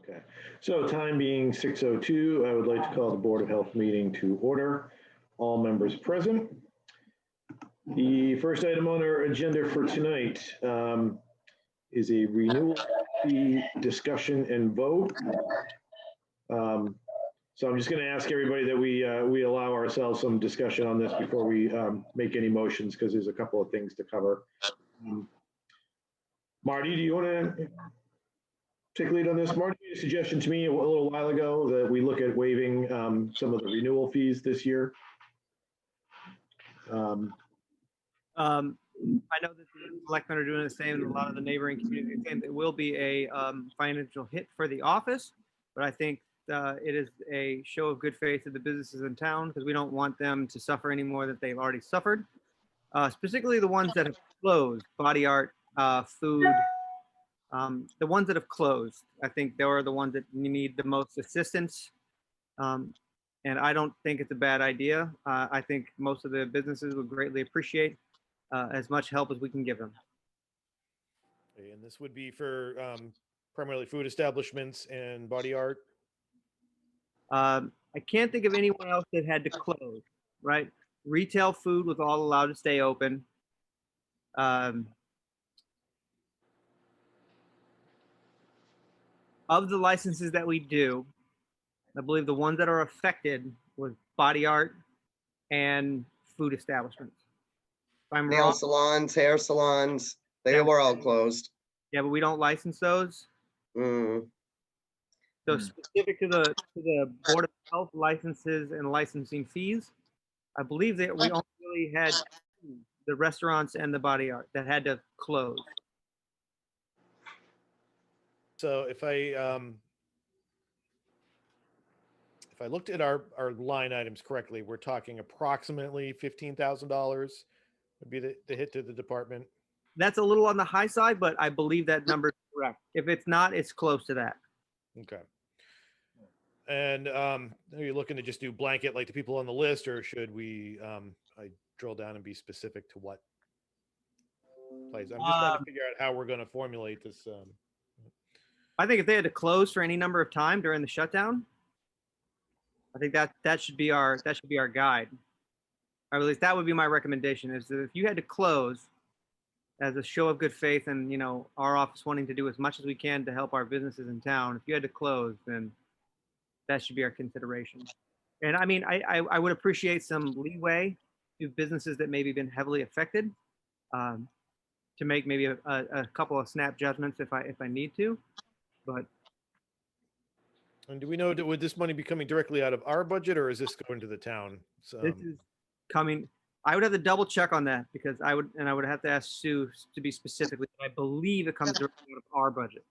Okay, so time being 6:02, I would like to call the Board of Health meeting to order. All members present. The first item on our agenda for tonight is a renewal fee discussion and vote. So I'm just going to ask everybody that we allow ourselves some discussion on this before we make any motions, because there's a couple of things to cover. Marty, do you want to take lead on this? Marty made a suggestion to me a little while ago that we look at waiving some of the renewal fees this year. I know that the selectmen are doing the same, and a lot of the neighboring communities. And it will be a financial hit for the office, but I think it is a show of good faith to the businesses in town, because we don't want them to suffer any more than they've already suffered. Specifically the ones that have closed, body art, food, the ones that have closed. I think they are the ones that need the most assistance. And I don't think it's a bad idea. I think most of the businesses would greatly appreciate as much help as we can give them. And this would be for primarily food establishments and body art. I can't think of anyone else that had to close, right? Retail food was all allowed to stay open. Of the licenses that we do, I believe the ones that are affected was body art and food establishments. If I'm Nail wrong, salons, hair salons, they Yeah. were all closed. yeah, but we don't license those. Mm. So specific to the Board of Health licenses and licensing fees, I believe that we only really had the restaurants and the body art that had to close. So if I looked at our line items correctly, we're talking approximately $15,000 would be the hit to the department. That's a little on the high side, but I believe that number is correct. If it's not, it's close to that. Okay. And are you looking to just do blanket like the people on the list, or should we I drill down and be specific to what place? I'm just trying to figure out how we're going to formulate this. I think if they had to close for any number of time during the shutdown, I think that should be our guide. Or at least that would be my recommendation, is that if you had to close as a show of good faith, and our office wanting to do as much as we can to help our businesses in town, if you had to close, then that should be our consideration. And I mean, I would appreciate some leeway to businesses that maybe been heavily affected, to make maybe a couple of snap judgments if I need to, but. And do we know, would this money be coming directly out of our budget, or is this going to the town? So This is coming. I would have to double check on that, because I would have to ask Sue to be specifically. I believe it comes directly out of our budget.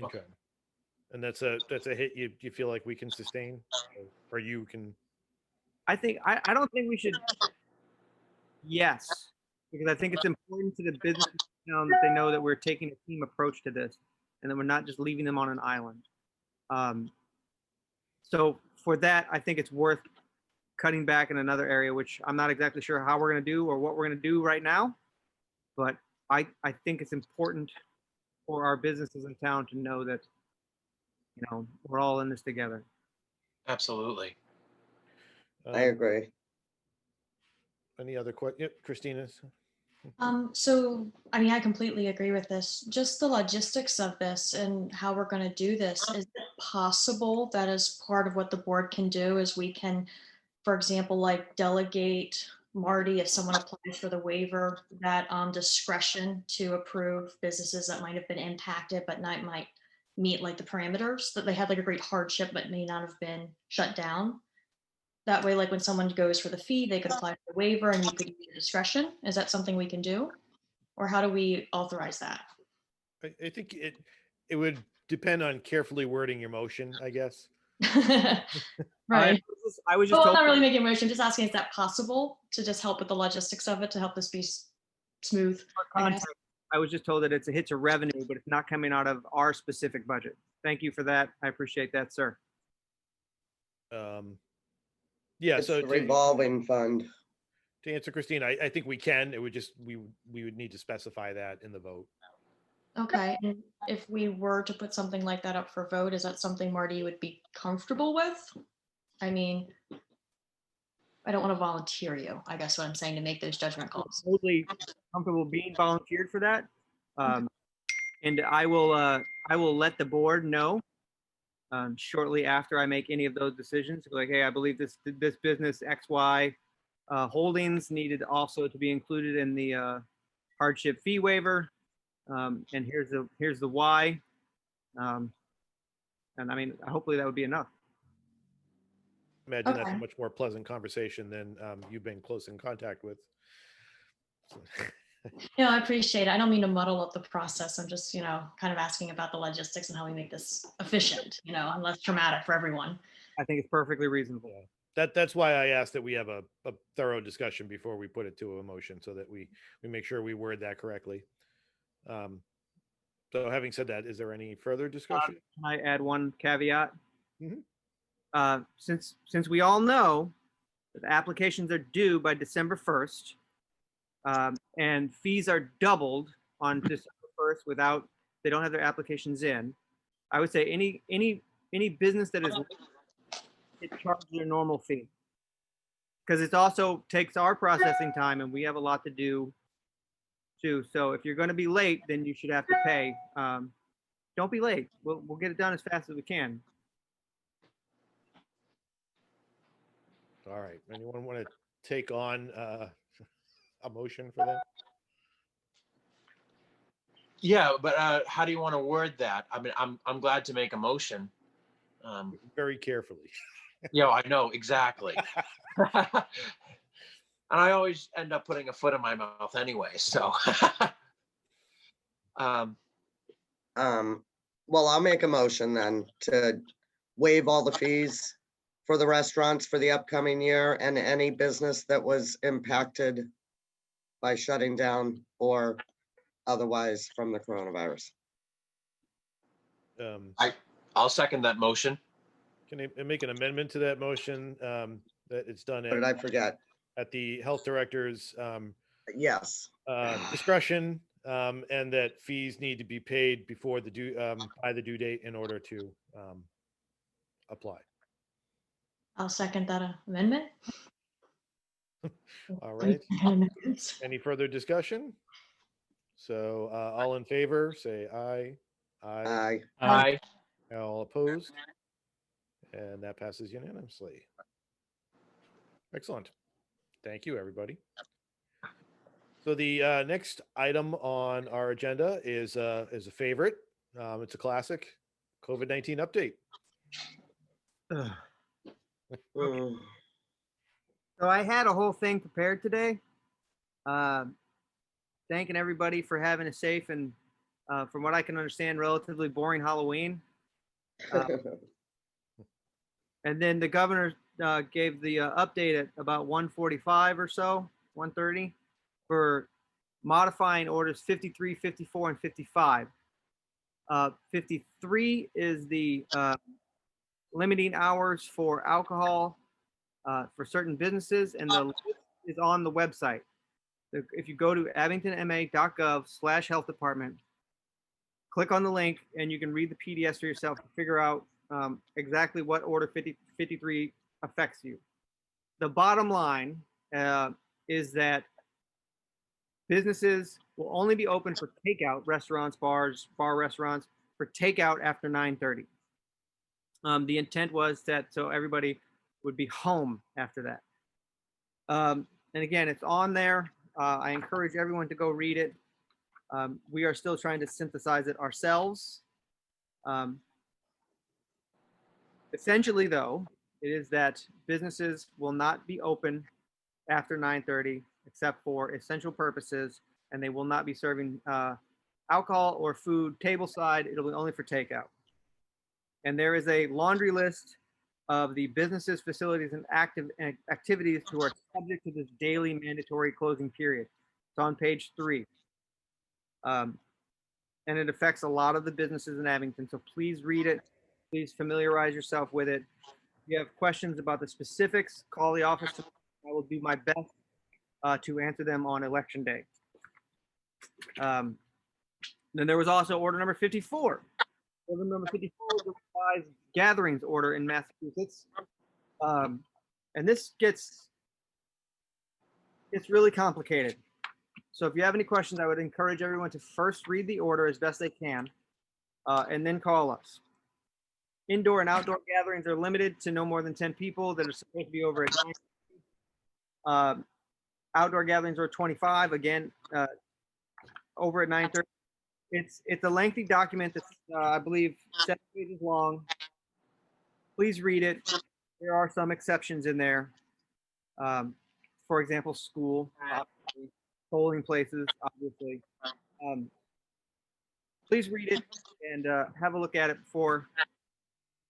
okay. And that's a hit you feel like we can sustain, or you can? I don't think we should. Yes, because I think it's important to the business that they know that we're taking a team approach to this, and that we're not just leaving them on an island. So for that, I think it's worth cutting back in another area, which I'm not exactly sure how we're going to do or what we're going to do right now. But I think it's important for our businesses in town to know that, we're all in this together. Absolutely. I agree. Any other questions? Yep, Christina's. So, I mean, I completely agree with this. Just the logistics of this and how we're going to do this. Is it possible that as part of what the board can do is we can, for example, like delegate Marty, if someone applies for the waiver, that discretion to approve businesses that might have been impacted, but might meet like the parameters, that they had like a great hardship, but may not have been shut down. That way, like when someone goes for the fee, they could apply for the waiver and you could use your discretion. Is that something we can do? Or how do we authorize that? I think it would depend on carefully wording your motion, I guess. Right. I was just I'm told, not really making a motion, just asking, is that possible to just help with the logistics of it, to help this be smooth? I was just told that it's a hit to revenue, but it's not coming out of our specific budget. Thank you for that. I appreciate that, sir. Yeah, It's so the revolving fund. to answer Christine, I think we can. It would just we would need to specify that in the vote. Okay, and if we were to put something like that up for vote, is that something Marty would be comfortable with? I mean, I don't want to volunteer you, I guess what I'm saying, to make those judgment calls. Totally comfortable being volunteered for that. And I will let the board know shortly after I make any of those decisions. Like, hey, I believe this business XY holdings needed also to be included in the hardship fee waiver. And here's the why. And I mean, hopefully that would be enough. Imagine that's a Okay. much more pleasant conversation than you've been close in contact with. So- No, I appreciate it. I don't mean to muddle up the process. I'm just, kind of asking about the logistics and how we make this efficient, and less traumatic for everyone. I think it's perfectly reasonable. Yeah. That's why I asked that we have a thorough discussion before we put it to a motion, so that we make sure we word that correctly. So having said that, is there any further discussion? Can I add one caveat? Mhm. Since we all know that the applications are due by December 1st, and fees are doubled on December 1st they don't have their applications in, I would say any business that is it charges their normal fee, because it also takes our processing time and we have a lot to do too. So if you're going to be late, then you should have to pay. Don't be late. We'll get it done as fast as we can. All right. Anyone want to take on a motion for that? Yeah, but how do you want to word that? I mean, I'm glad to make a motion. Very carefully. I know exactly. And I always end up putting a foot in my mouth anyway. So, Well, I'll make a motion then to waive all the fees for the restaurants for the upcoming year and any business that was impacted by shutting down or otherwise from the coronavirus. I'll second that motion. Can I make an amendment to that motion that it's done What did I forget? at the health director's Yes. discretion, and that fees need to be paid before by the due date in order to apply. I'll second that amendment. All right. Any further discussion? So all in favor, say aye. Aye. Aye. All opposed? And that passes unanimously. Excellent. Thank you, everybody. So the next item on our agenda is a favorite. It's a classic, COVID-19 update. Mm. So I had a whole thing prepared today, thanking everybody for having a safe and, from what I can understand, relatively boring Halloween. And then the governor gave the update at about 1:45 or so, 1:30, for modifying orders 53, 54, and 55. 53 is the limiting hours for alcohol for certain businesses, and the list is on the website. If you go to abingtonma.gov/health department, click on the link and you can read the PDS for yourself to figure out exactly what order 53 affects you. The bottom line is that businesses will only be open for takeout, restaurants, bar restaurants, for takeout after 9:30. The intent was that so everybody would be home after that. And again, it's on there. I encourage everyone to go read it. We are still trying to synthesize it ourselves. Essentially, though, it is that businesses will not be open after 9:30 except for essential purposes, and they will not be serving alcohol or food tableside. It'll be only for takeout. And there is a laundry list of the businesses, facilities, and activities who are subject to this daily mandatory closing period. It's on page 3. And it affects a lot of the businesses in Abington. So please read it. Please familiarize yourself with it. If you have questions about the specifics, call the office. I will do my best to answer them on election day. Then there was also order number 54. Order number 54 is the revised gatherings order in Massachusetts. And this gets really complicated. So if you have any questions, I would encourage everyone to first read the order as best they can, and then call us. Indoor and outdoor gatherings are limited to no more than 10 people that are supposed to be over at 9. Outdoor gatherings are 25, again, over at 9:30. It's a lengthy document that's, I believe, 7 pages long. Please read it. There are some exceptions in there. For example, school, obviously, polling places, obviously. Please read it and have a look at it before,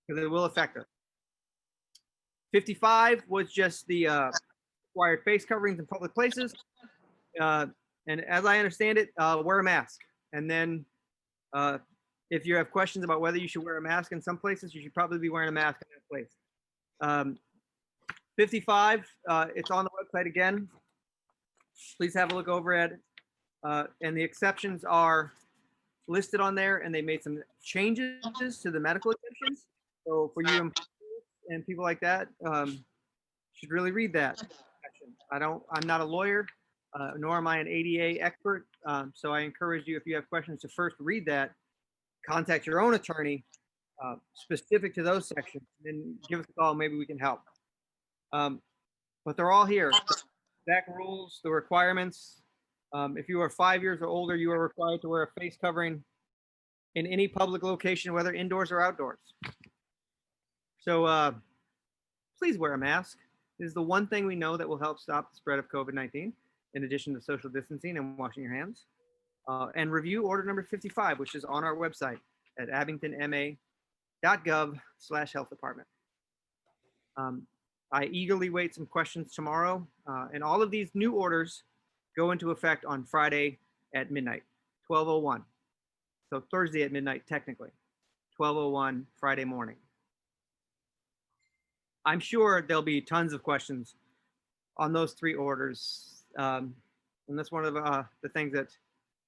because it will affect us. 55 was just the required face coverings in public places. And as I understand it, wear a mask. And then if you have questions about whether you should wear a mask in some places, you should probably be wearing a mask in that place. 55, it's on the website again. Please have a look over at it. And the exceptions are listed on there, and they made some changes to the medical exceptions. So for you and people like that, should really read that section. I'm not a lawyer, nor am I an ADA expert. So I encourage you, if you have questions, to first read that, contact your own attorney specific to those sections, and then give us a call. Maybe we can help. But they're all here. Exact rules, the requirements. If you are 5 years or older, you are required to wear a face covering in any public location, whether indoors or outdoors. So please wear a mask. This is the one thing we know that will help stop the spread of COVID-19, in addition to social distancing and washing your hands. And review order number 55, which is on our website at abingtonma.gov/health department. I eagerly wait some questions tomorrow, and all of these new orders go into effect on Friday at midnight, 12:01. So Thursday at midnight, technically, 12:01 Friday morning. I'm sure there'll be tons of questions on those 3 orders. And that's one of the things that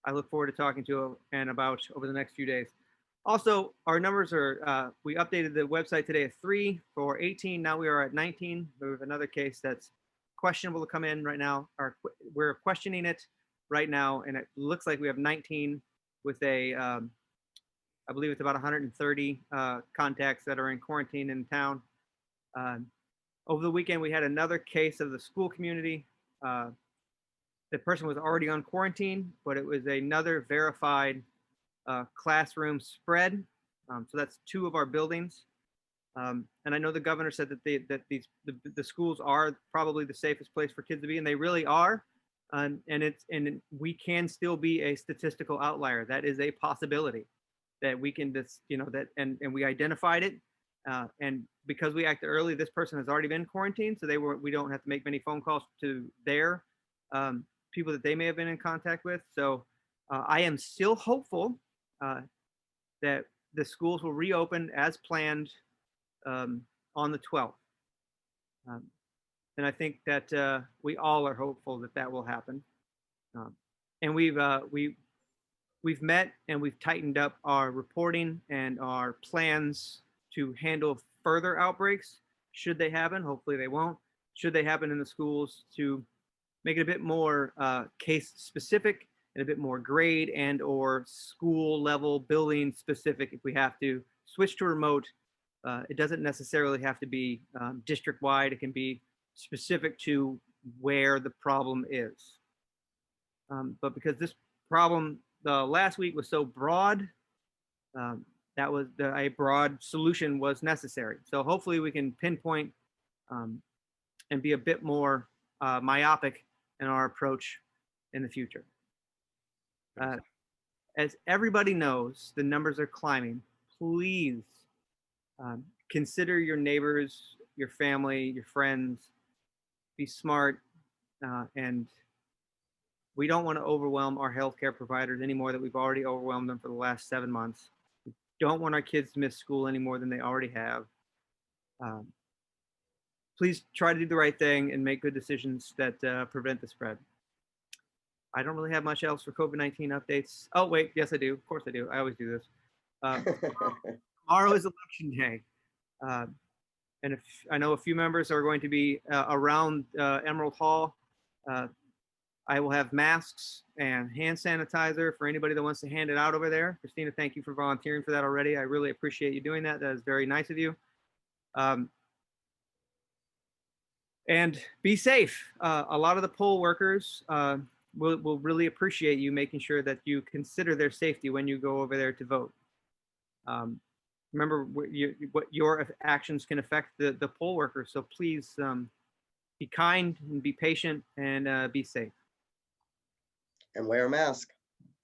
I look forward to talking to and about over the next few days. Also, our numbers are, we updated the website today at 3 for 18. Now we are at 19. We have another case that's questionable to come in right now. We're questioning it right now, and it looks like we have 19 with a, I believe it's about 130 contacts that are in quarantine in town. Over the weekend, we had another case of the school community. The person was already on quarantine, but it was another verified classroom spread. So that's 2 of our buildings. And I know the governor said that the schools are probably the safest place for kids to be, and they really are. And we can still be a statistical outlier. That is a possibility that we can just, and we identified it. And because we acted early, this person has already been quarantined, so we don't have to make many phone calls to their people that they may have been in contact with. So I am still hopeful that the schools will reopen as planned on the 12th. And I think that we all are hopeful that that will happen. And we've met and we've tightened up our reporting and our plans to handle further outbreaks should they happen. Hopefully they won't. Should they happen in the schools, to make it a bit more case specific and a bit more grade and or school level building specific. If we have to switch to remote, it doesn't necessarily have to be district wide. It can be specific to where the problem is. But because this problem last week was so broad, that was a broad solution was necessary. So hopefully we can pinpoint and be a bit more myopic in our approach in the future. As everybody knows, the numbers are climbing. Please consider your neighbors, your family, your friends. Be smart, and we don't want to overwhelm our healthcare providers any more than we've already overwhelmed them for the last 7 months. We don't want our kids to miss school any more than they already have. Please try to do the right thing and make good decisions that prevent the spread. I don't really have much else for COVID-19 updates. Oh, wait, yes, I do. Of course I do. I always do this. Tomorrow is election day. Uh, and if I know a few members are going to be around Emerald Hall, I will have masks and hand sanitizer for anybody that wants to hand it out over there. Christina, thank you for volunteering for that already. I really appreciate you doing that. That is very nice of you. And be safe. A lot of the poll workers will really appreciate you making sure that you consider their safety when you go over there to vote. Remember what your actions can affect the poll workers. So please be kind and be patient and be safe. And wear a mask.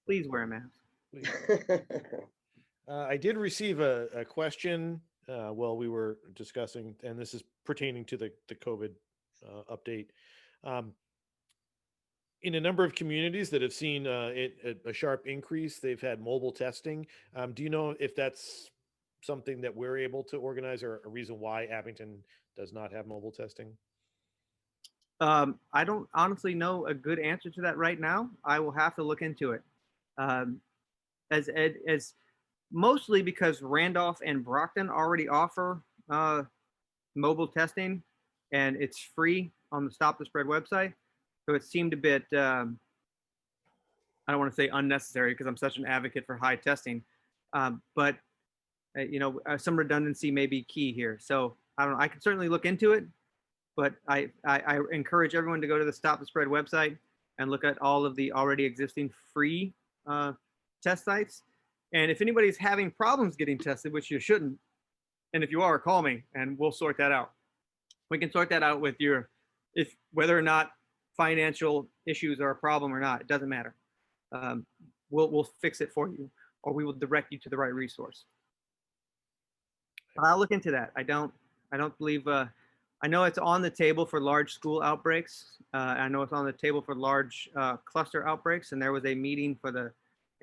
Please wear a mask. Please. I did receive a question while we were discussing, and this is pertaining to the COVID update. In a number of communities that have seen a sharp increase, they've had mobile testing. Do you know if that's something that we're able to organize, or a reason why Abington does not have mobile testing? I don't honestly know a good answer to that right now. I will have to look into it. As mostly because Randolph and Brockton already offer mobile testing, and it's free on the Stop the Spread website. So it seemed a bit, I don't want to say unnecessary because I'm such an advocate for high testing, but some redundancy may be key here. So I don't know. I can certainly look into it. But I encourage everyone to go to the Stop the Spread website and look at all of the already existing free test sites. And if anybody's having problems getting tested, which you shouldn't, and if you are, call me and we'll sort that out. We can sort that out with whether or not financial issues are a problem or not, it doesn't matter. We'll fix it for you, or we will direct you to the right resource. I'll look into that. I don't believe, I know it's on the table for large school outbreaks. I know it's on the table for large cluster outbreaks, and there was a meeting for the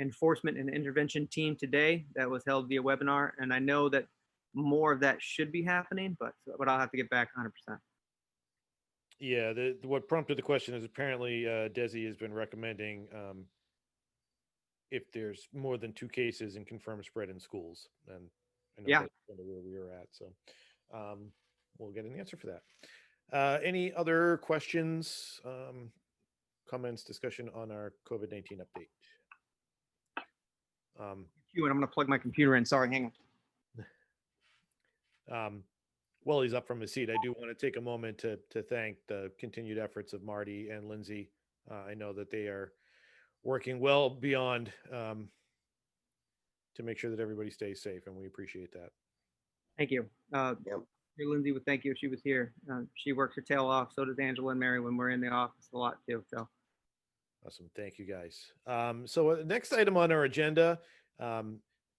enforcement and intervention team today that was held via webinar, and I know that more of that should be happening, but I'll have to get back 100%. Yeah, what prompted the question is apparently Desi has been recommending if there's more than 2 cases and confirmed spread in schools, and I know that's kind of where we were at, so we'll get an answer for that. Any other questions, comments, discussion on our COVID-19 update? I'm going to plug my computer in. Sorry, hang on. While he's up from his seat, I do want to take a moment to thank the continued efforts of Marty and Lindsay. I know that they are working well beyond to make sure that everybody stays safe, and we appreciate that. Thank you. Lindsay would thank you if she was here. She works her tail off. So does Angela and Mary when we're in the office a lot too. So awesome. Thank you, guys. So the next item on our agenda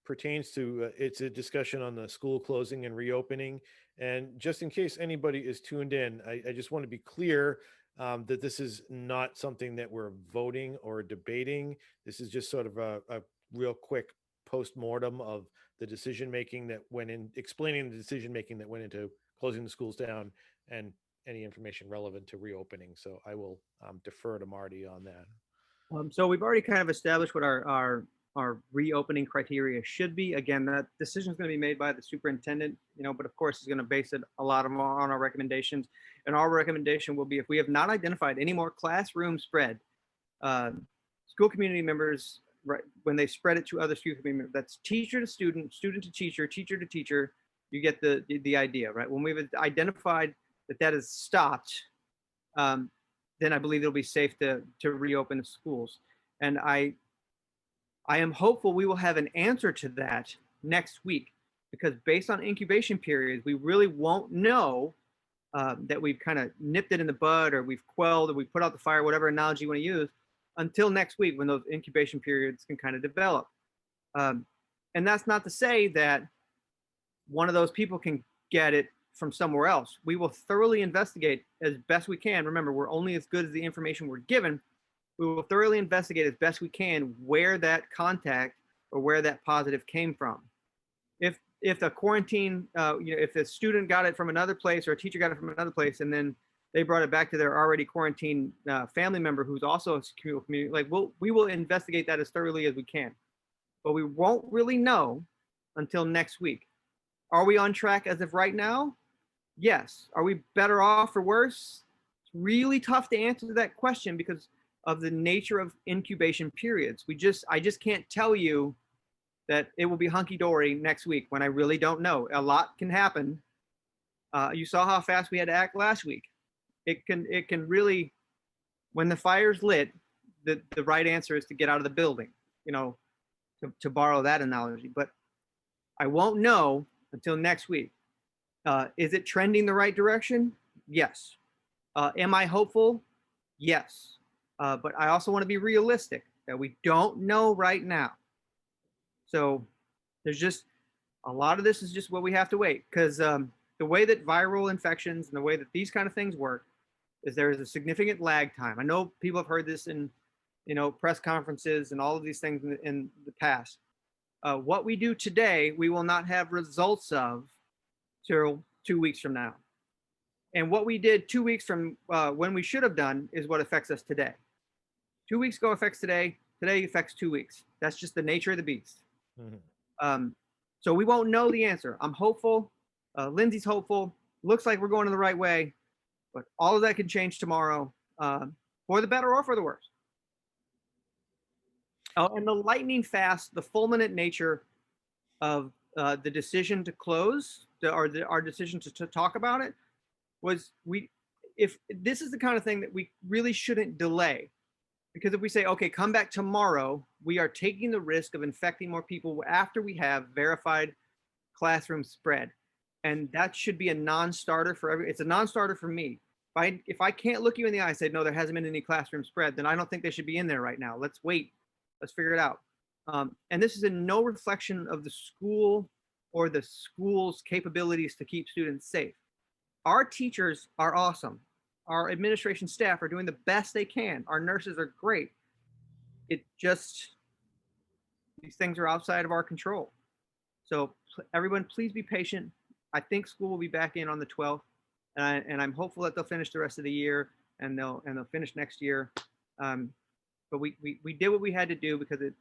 pertains to it's a discussion on the school closing and reopening. And just in case anybody is tuned in, I just want to be clear that this is not something that we're voting or debating. This is just sort of a real quick post-mortem of the decision making that went in, explaining the decision making that went into closing the schools down and any information relevant to reopening. So I will defer to Marty on that. So we've already kind of established what our reopening criteria should be. Again, that decision is going to be made by the superintendent, but of course is going to base it a lot on our recommendations. And our recommendation will be, if we have not identified any more classroom spread, school community members, right, when they spread it to other school community members, that's teacher to student, student to teacher to teacher, you get the idea, right? When we've identified that is stopped, then I believe it'll be safe to reopen the schools. And I am hopeful we will have an answer to that next week, because based on incubation periods, we really won't know that we've kind of nipped it in the bud, or we've quelled, or we put out the fire, whatever analogy you want to use, until next week when those incubation periods can kind of develop. And that's not to say that one of those people can get it from somewhere else. We will thoroughly investigate as best we can. Remember, we're only as good as the information we're given. We will thoroughly investigate as best we can where that contact or where that positive came from. If the quarantine, if the student got it from another place or a teacher got it from another place, and then they brought it back to their already quarantined family member who's also a secure community. Like we will investigate that as thoroughly as we can, but we won't really know until next week. Are we on track as of right now? Yes. Are we better off or worse? It's really tough to answer that question because of the nature of incubation periods. I just can't tell you that it will be hunky-dory next week when I really don't know. A lot can happen. You saw how fast we had to act last week. It can really, when the fire's lit, the right answer is to get out of the building, to borrow that analogy. But I won't know until next week. Is it trending the right direction? Yes. Am I hopeful? Yes. But I also want to be realistic that we don't know right now. So there's just a lot of this is just what we have to wait, because the way that viral infections and the way that these kind of things work is there is a significant lag time. I know people have heard this in press conferences and all of these things in the past. What we do today, we will not have results of till 2 weeks from now. And what we did 2 weeks from when we should have done is what affects us today. 2 weeks ago affects today. Today affects 2 weeks. That's just the nature of the beast. Mm-hmm. So we won't know the answer. I'm hopeful. Lindsay's hopeful. Looks like we're going in the right way. But all of that can change tomorrow, for the better or for the worse. Oh, and the lightning fast, the fulminant nature of the decision to close, our decision to talk about it, was if this is the kind of thing that we really shouldn't delay. Because if we say, okay, come back tomorrow, we are taking the risk of infecting more people after we have verified classroom spread. And that should be a non-starter for it's a non-starter for me. If I can't look you in the eye and say, no, there hasn't been any classroom spread, then I don't think they should be in there right now. Let's wait. Let's figure it out. And this is in no reflection of the school or the school's capabilities to keep students safe. Our teachers are awesome. Our administration staff are doing the best they can. Our nurses are great. It just, these things are outside of our control. So everyone, please be patient. I think school will be back in on the 12th, and I'm hopeful that they'll finish the rest of the year and they'll finish next year. But we did what we had to do because it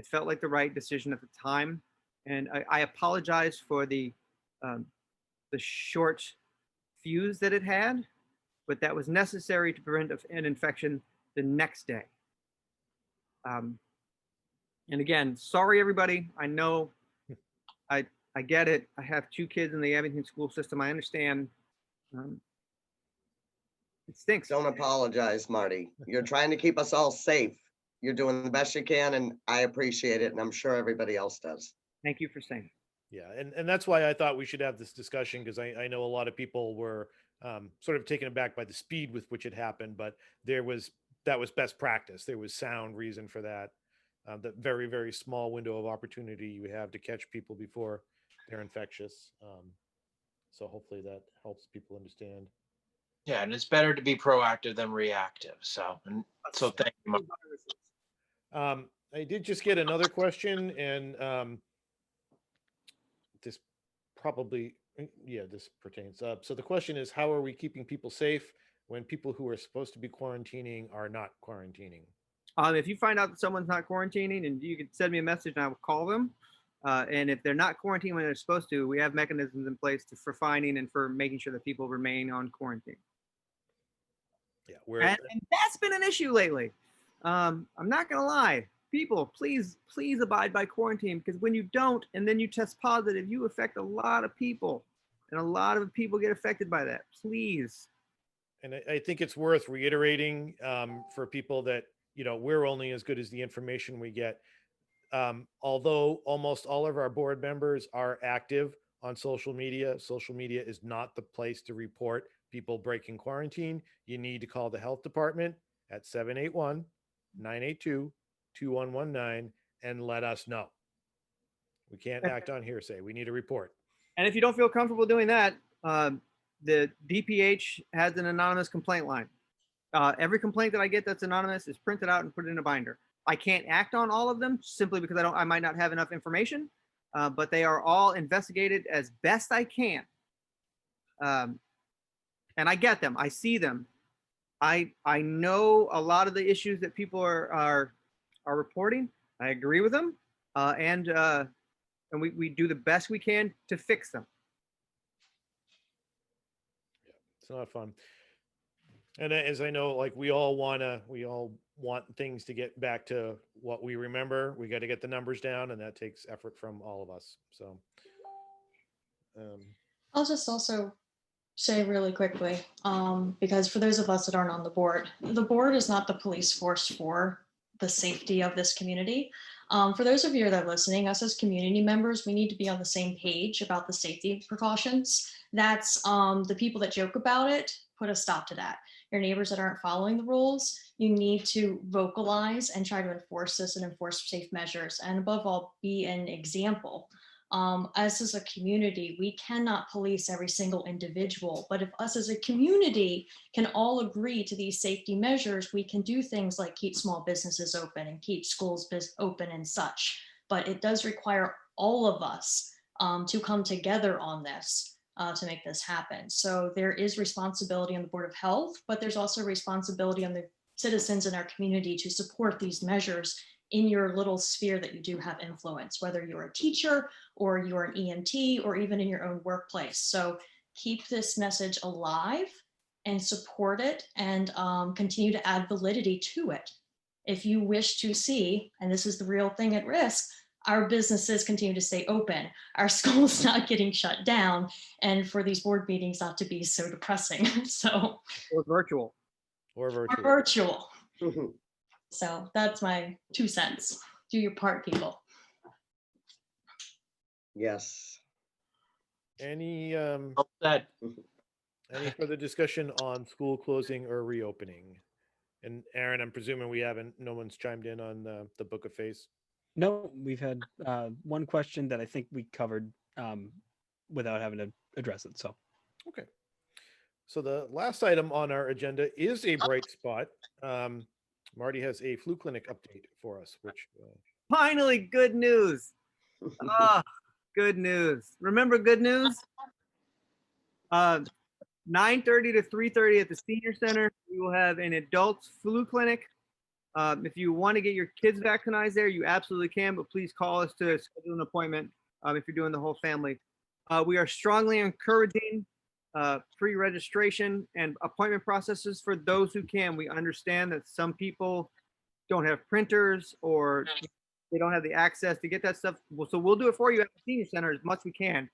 felt like the right decision at the time. And I apologize for the short fuse that it had, but that was necessary to prevent an infection the next day. And again, sorry everybody. I know, I get it. I have 2 kids in the Abington school system. I understand. It stinks. Don't apologize, Marty. You're trying to keep us all safe. You're doing the best you can, and I appreciate it, and I'm sure everybody else does. Thank you for saying. Yeah, and that's why I thought we should have this discussion, because I know a lot of people were sort of taken aback by the speed with which it happened, but that was best practice. There was sound reason for that. That very, very small window of opportunity you have to catch people before they're infectious. So hopefully that helps people understand. Yeah, and it's better to be proactive than reactive. So thank you, Mark. I did just get another question, and this probably, this pertains. So the question is, how are we keeping people safe when people who are supposed to be quarantining are not quarantining? If you find out that someone's not quarantining, and you can send me a message and I will call them. And if they're not quarantining when they're supposed to, we have mechanisms in place for finding and for making sure that people remain on quarantine. Yeah, and that's been an issue lately. I'm not gonna lie, people, please abide by quarantine, because when you don't and then you test positive, you affect a lot of people, and a lot of people get affected by that. Please. And I think it's worth reiterating for people that we're only as good as the information we get. Although almost all of our board members are active on social media is not the place to report people breaking quarantine. You need to call the health department at 781-982-2119 and let us know. We can't act on hearsay. We need a report. And if you don't feel comfortable doing that, the DPH has an anonymous complaint line. Every complaint that I get that's anonymous is printed out and put in a binder. I can't act on all of them simply because I might not have enough information, but they are all investigated as best I can. and I get them. I see them. I know a lot of the issues that people are reporting. I agree with them, and we do the best we can to fix them. It's not fun. And as I know, like we all want things to get back to what we remember. We got to get the numbers down, and that takes effort from all of us. So, I'll just also say really quickly, because for those of us that aren't on the board is not the police force for the safety of this community. For those of you that are listening, us as community members, we need to be on the same page about the safety precautions. That's the people that joke about it, put a stop to that. Your neighbors that aren't following the rules, you need to vocalize and try to enforce this and enforce safe measures. And above all, be an example. Us as a community, we cannot police every single individual, but if us as a community can all agree to these safety measures, we can do things like keep small businesses open and keep schools open and such. But it does require all of us to come together on this to make this happen. So there is responsibility on the Board of Health, but there's also responsibility on the citizens in our community to support these measures in your little sphere that you do have influence, whether you're a teacher or you're an EMT or even in your own workplace. So keep this message alive and support it and continue to add validity to it. If you wish to see, and this is the real thing at risk, our businesses continue to stay open, our schools not getting shut down, and for these board meetings not to be so depressing. So, Or virtual. or or virtual. virtual. So that's my 2 cents. Do your part, people. Yes. Any That any further discussion on school closing or reopening? And Aaron, I'm presuming no one's chimed in on the Book of Face. No, we've had one question that I think we covered without having to address it. So, Okay. So the last item on our agenda is a bright spot. Marty has a flu clinic update for us, which Finally, good news. Ah, good news. Remember good news? 9:30 to 3:30 at the senior center. We will have an adult flu clinic. If you want to get your kids vaccinated there, you absolutely can, but please call us to schedule an appointment if you're doing the whole family. We are strongly encouraging pre-registration and appointment processes for those who can. We understand that some people don't have printers or they don't have the access to get that stuff. So we'll do it for you at the senior center as much as we can.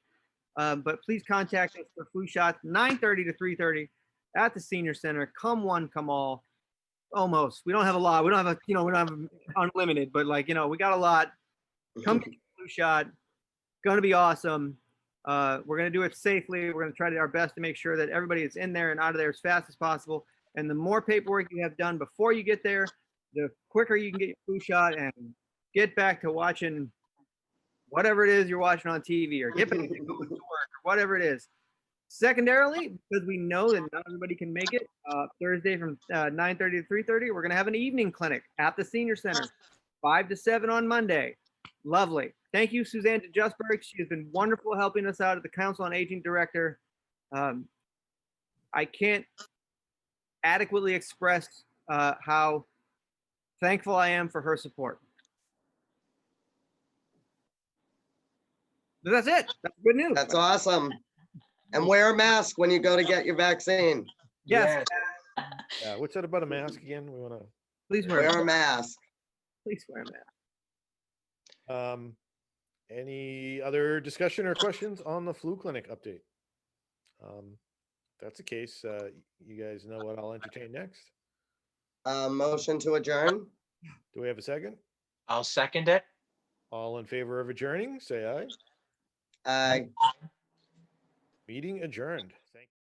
But please contact us for flu shots, 9:30 to 3:30 at the senior center. Come one, come all. Almost. We don't have a lot. We don't have we don't have unlimited, but we got a lot. Come get your flu shot. Going to be awesome. We're going to do it safely. We're going to try to do our best to make sure that everybody is in there and out of there as fast as possible. And the more paperwork you have done before you get there, the quicker you can get your flu shot and get back to watching whatever it is you're watching on TV or get back to going to work or whatever it is. Secondarily, because we know that not everybody can make it, Thursday from 9:30 to 3:30, we're going to have an evening clinic at the senior center, 5 to 7 on Monday. Lovely. Thank you, Suzanne DeJustburg. She has been wonderful helping us out as the Council on Aging Director. I can't adequately express how thankful I am for her support. But that's it. That's good news. That's awesome. And wear a mask when you go to get your vaccine. Yes. yeah. What's that about a mask again? We want to Please wear Wear a mask. Please wear a mask. Any other discussion or questions on the flu clinic update? If that's the case, you guys know what I'll entertain next. Motion to adjourn. Do we have a second? I'll second it. All in favor of adjourning, say aye. Aye. Meeting adjourned.